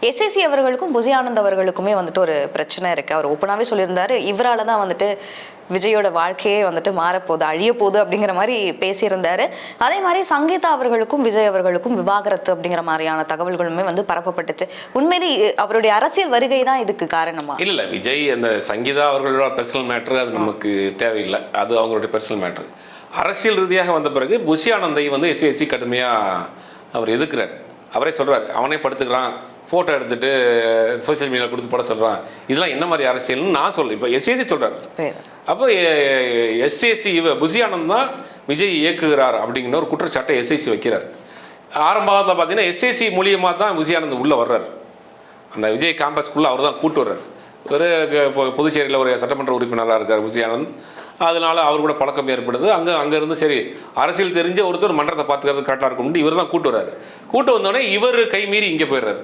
SAC அவர்களுக்கும் புசி ஆனந்த் அவர்களுக்குமே வந்துட்டு ஒரு பிரச்சனை இருக்கு. அவர் ஓப்பனாவே சொல்லியிருந்தாரு, இவரால தான் வந்துட்டு விஜயோட வாழ்க்கையே வந்துட்டு மாறப்போகுது, அழிய போகுது அப்படிங்கிற மாதிரி பேசியிருந்தாரு. அதே மாதிரி சங்கீதா அவர்களுக்கும் விஜய் அவர்களுக்கும் விவாகரத்து அப்படிங்கிற மாதிரியான தகவல்களுமே வந்து பரப்பப்பட்டுச்சு. உண்மையிலே அவருடைய அரசியல் வருகை தான் இதுக்கு காரணமா? இல்ல விஜய் அந்த சங்கீதா அவர்களோட பர்சனல் மேட்ரு அது நமக்கு தேவையில்லை, அது அவங்களுடைய பர்சனல் மேட்ரு. அரசியல் ரீதியாக வந்த பிறகு புசி ஆனந்தை வந்து எஸ்ஏசி கடுமையா அவர் எதிர்க்கிறார். அவரே சொல்றாரு, அவனே படுத்துக்கிறான், ஃபோட்டோ எடுத்துட்டு சோசியல் மீடியாவில் கொடுத்து போட சொல்கிறான், இதெல்லாம் என்ன மாதிரி அரசியல்னு நான் சொல்கிறேன். இப்போ எஸ்ஏசி சொல்கிறார். அப்போ எஸ்ஏசி புசி ஆனந்த் தான் விஜய் இயக்குகிறார் அப்படிங்கிற ஒரு குற்றச்சாட்டை எஸ்ஏசி வைக்கிறார். ஆரம்பத்தில் பார்த்தீங்கன்னா எஸ்ஏசி மூலியமாக தான் புசி ஆனந்த் உள்ளே வர்றார். அந்த விஜய் கேம்பஸ்க்குள்ளே அவர் தான் கூட்டு வர்றார். ஒரு புதுச்சேரியில் ஒரு சட்டமன்ற உறுப்பினராக இருக்கார் புசி ஆனந்த். அதனால அவர் கூட பழக்கம் ஏற்படுது. அங்கேருந்து சரி அரசியல் தெரிஞ்ச ஒருத்தர் மன்றத்தை பார்த்துக்கிறது கரெக்டாக இருக்கும்னு இவர் தான் கூட்டு வர்றாரு. கூட்டு வந்தோடனே இவர் கை மீறி இங்கே போயிடுறாரு.